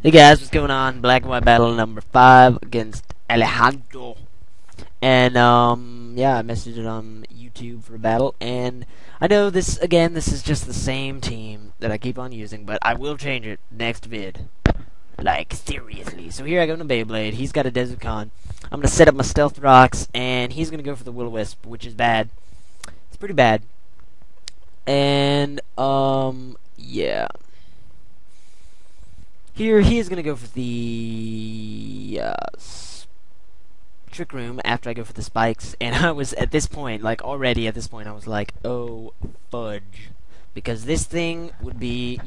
Hey guys, what's going on? Black and white battle number 5 against Alejandro. And yeah, I messaged it on YouTube for a battle, and I know this is just the same team that I keep on using, but I will change it next vid. Like seriously. So here I go to Beyblade. He's got a Dezucon. I'm gonna set up my stealth rocks, and he's gonna go for the Will-O-Wisp, which is bad. It's pretty bad. And yeah. Here he is going to go for the trick room after I go for the spikes, and I was at this point, like already at this point, I was like, oh fudge, because this thing would be,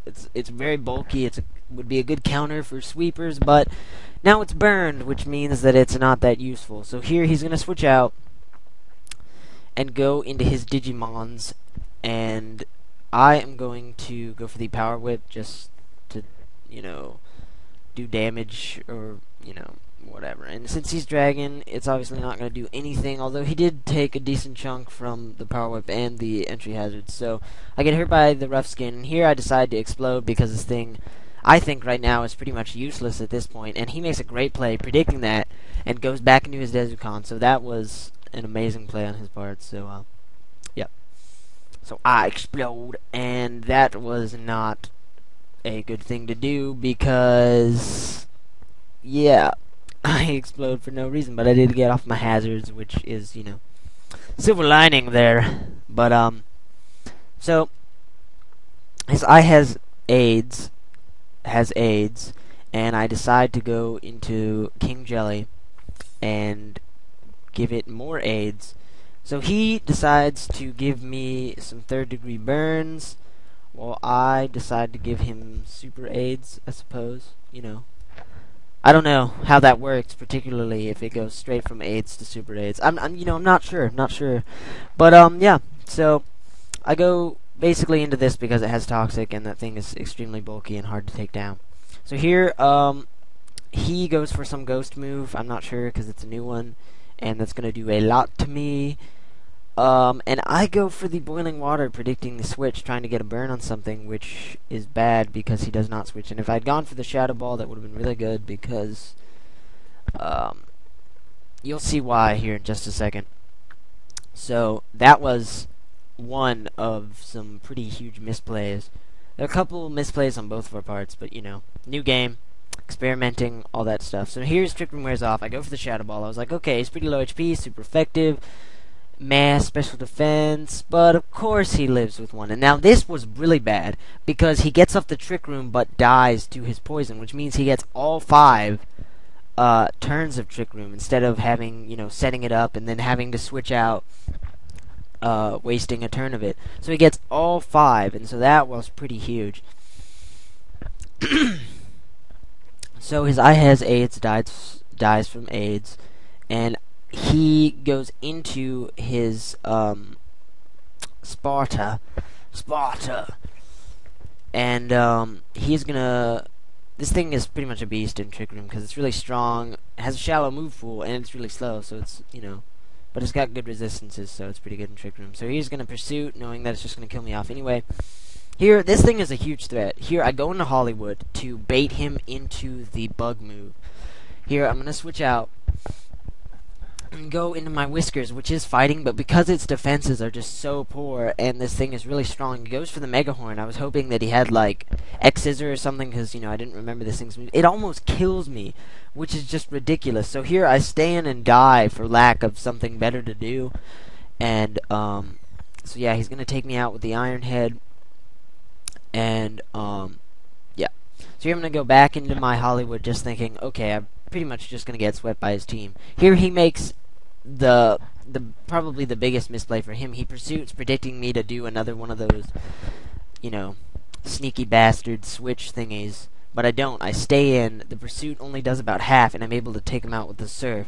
it's very bulky. Would be a good counter for sweepers, but now it's burned, which means that it's not that useful. So here he's going to switch out and go into his Digimons, and I am going to go for the Power Whip just to, do damage or, whatever. And since he's Dragon, it's obviously not going to do anything, although he did take a decent chunk from the Power Whip and the entry hazards. So I get hurt by the Rough Skin, and here I decide to explode because this thing, I think right now, is pretty much useless at this point. And he makes a great play predicting that and goes back into his Dezucon. So that was an amazing play on his part. So, yep. So I explode, and that was not a good thing to do because, yeah, I explode for no reason, but I did get off my hazards, which is, silver lining there. But, so, his eye has AIDS, and I decide to go into King Jelly and give it more AIDS. So he decides to give me some third-degree burns, while I decide to give him super AIDS, I suppose. I don't know how that works, particularly if it goes straight from AIDS to super AIDS. I'm not sure, But yeah. So I go basically into this because it has toxic, and that thing is extremely bulky and hard to take down. So here, he goes for some ghost move. I'm not sure because it's a new one, and that's gonna do a lot to me. And I go for the boiling water, predicting the switch, trying to get a burn on something, which is bad because he does not switch. And if I'd gone for the shadow ball, that would have been really good because, you'll see why here in just a second. So that was one of some pretty huge misplays. There are a couple misplays on both of our parts, but new game, experimenting, all that stuff. So here's Trick Room wears off. I go for the shadow ball. I was like, okay, he's pretty low HP, super effective. Mass, special defense, but of course he lives with one. And now this was really bad because he gets off the trick room but dies to his poison, which means he gets all 5 turns of trick room instead of having, setting it up and then having to switch out, wasting a turn of it. So he gets all 5, and so that was pretty huge. So his eye has AIDS, dies from AIDS, and he goes into his Sparta, and he's gonna. This thing is pretty much a beast in Trick Room because it's really strong, has a shallow move pool, and it's really slow. So it's but it's got good resistances, so it's pretty good in Trick Room. So he's gonna Pursuit, knowing that it's just gonna kill me off anyway. Here, this thing is a huge threat. Here, I go into Hollywood to bait him into the bug move. Here, I'm gonna switch out and go into my Whiskers, which is fighting, but because its defenses are just so poor and this thing is really strong, he goes for the Mega Horn. I was hoping that he had like X-Scissor or something because I didn't remember this thing's move. It almost kills me, which is just ridiculous. So here I stand and die for lack of something better to do, and so yeah, he's gonna take me out with the Iron Head, and yeah. So here I'm gonna go back into my Hollywood, just thinking, okay, I'm pretty much just gonna get swept by his team. Here he makes the probably the biggest misplay for him. He Pursuits, predicting me to do another one of those, sneaky bastard switch thingies. But I don't. I stay in. The Pursuit only does about half, and I'm able to take him out with the Surf.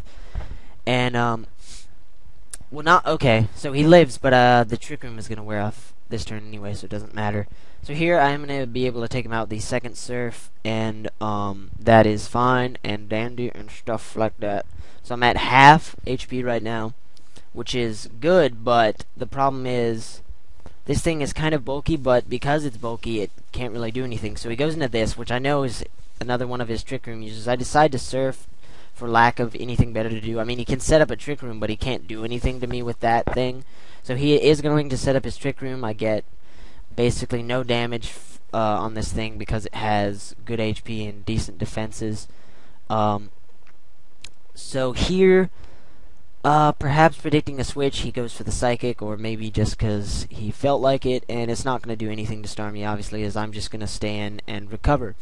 And well, not okay. So he lives, but the Trick Room is gonna wear off this turn anyway, so it doesn't matter. So here I'm gonna be able to take him out with the second Surf, and that is fine and dandy and stuff like that. So I'm at half HP right now, which is good, but the problem is This thing is kind of bulky, but because it's bulky, it can't really do anything. So he goes into this, which I know is another one of his trick room uses. I decide to surf for lack of anything better to do. I mean, he can set up a trick room, but he can't do anything to me with that thing. So he is going to set up his trick room. I get basically no damage on this thing because it has good HP and decent defenses. So here, perhaps predicting a switch, he goes for the Psychic, or maybe just because he felt like it, and it's not going to do anything to star me, obviously, as I'm just going to stand and recover.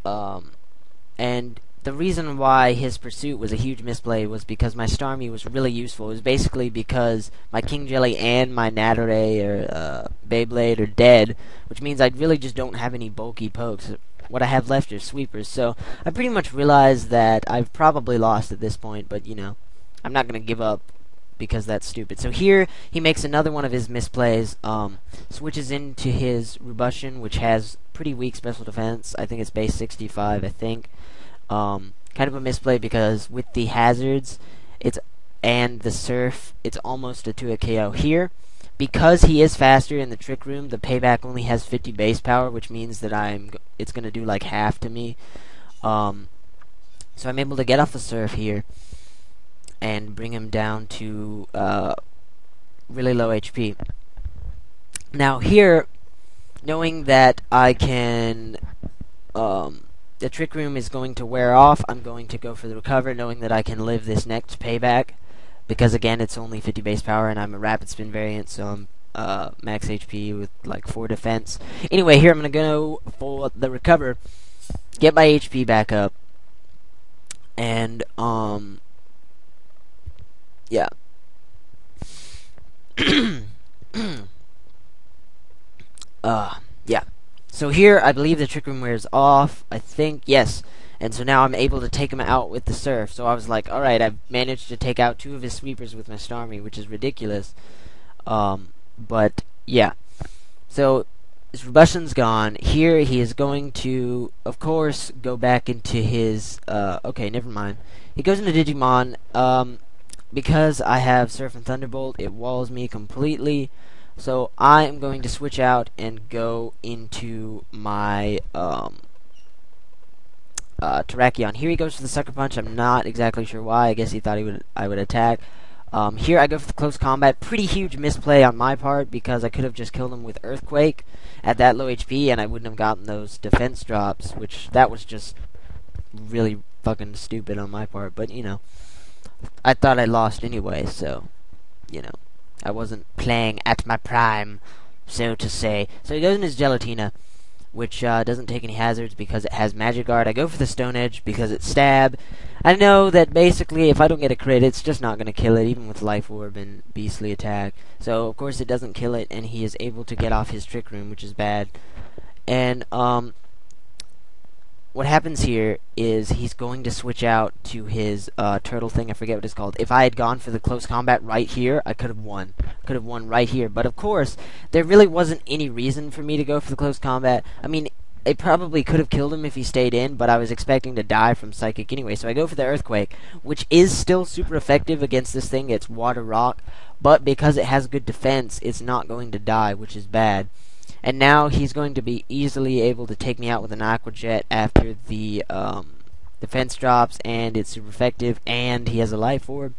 And the reason why his Pursuit was a huge misplay was because my Starmie was really useful. It was basically because my King Jelly and my Narrated or Beyblade are dead, which means I really just don't have any bulky pokes. What I have left are sweepers, so I pretty much realized that I've probably lost at this point, but, you know, I'm not going to give up because that's stupid. So here, he makes another one of his misplays, switches into his Robustion, which has pretty weak special defense. I think it's base 65, I think. Kind of a misplay because with the hazards and the surf, it's almost a 2-hit KO. Here, because he is faster in the trick room, the payback only has 50 base power, which means that it's going to do like half to me. So I'm able to get off the surf here and bring him down to really low HP. Now here, knowing that I can the trick room is going to wear off, I'm going to go for the recover, knowing that I can live this next payback, because again, it's only 50 base power, and I'm a rapid spin variant, so I'm max HP with like 4 defense. Anyway, here I'm going to go for the recover, get my HP back up, and yeah. Yeah. So here, I believe the trick room wears off. I think, yes. And so now I'm able to take him out with the surf. So I was like, alright, I've managed to take out 2 of his sweepers with my Starmie, which is ridiculous. But, yeah. So, his Robustion's gone. Here, he is going to, of course, go back into his, okay, never mind. He goes into Digimon. Because I have Surf and Thunderbolt, it walls me completely. So I am going to switch out and go into my Terrakion. Here he goes for the Sucker Punch. I'm not exactly sure why. I guess he thought I would attack. Here I go for the close combat. Pretty huge misplay on my part because I could have just killed him with Earthquake at that low HP and I wouldn't have gotten those defense drops, which that was just really fucking stupid on my part. But, you know, I thought I lost anyway, so, you know, I wasn't playing at my prime, so to say. So he goes in his Gelatina, which doesn't take any hazards because it has Magic Guard. I go for the Stone Edge because it's Stab. I know that basically if I don't get a crit, it's just not going to kill it, even with Life Orb and Beastly Attack. So, of course, it doesn't kill it, and he is able to get off his Trick Room, which is bad. And, what happens here is he's going to switch out to his turtle thing. I forget what it's called. If I had gone for the close combat right here, I could have won. Could have won right here. But of course, there really wasn't any reason for me to go for the close combat. I mean, it probably could have killed him if he stayed in, but I was expecting to die from Psychic anyway. So I go for the Earthquake, which is still super effective against this thing. It's Water Rock. But because it has good defense, it's not going to die, which is bad. And now he's going to be easily able to take me out with an Aqua Jet after the defense drops, and it's super effective, and he has a Life Orb.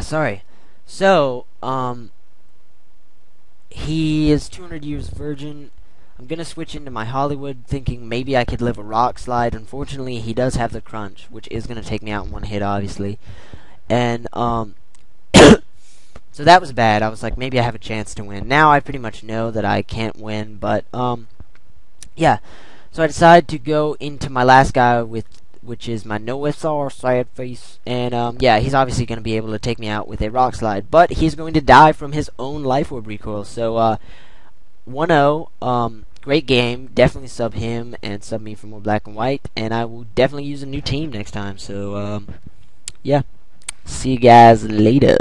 Sorry. So, he is 200 years virgin. I'm going to switch into my Hollywood, thinking maybe I could live a Rock Slide. Unfortunately, he does have the Crunch, which is going to take me out in one hit, obviously. And, so that was bad. I was like, maybe I have a chance to win. Now I pretty much know that I can't win, but, yeah. So I decided to go into my last guy, which is my Noesar Sad Face, and, yeah, he's obviously going to be able to take me out with a Rock Slide, but he's going to die from his own Life Orb recoil, so, 1-0, great game, definitely sub him, and sub me for more Black and White, and I will definitely use a new team next time, so, yeah. See you guys later.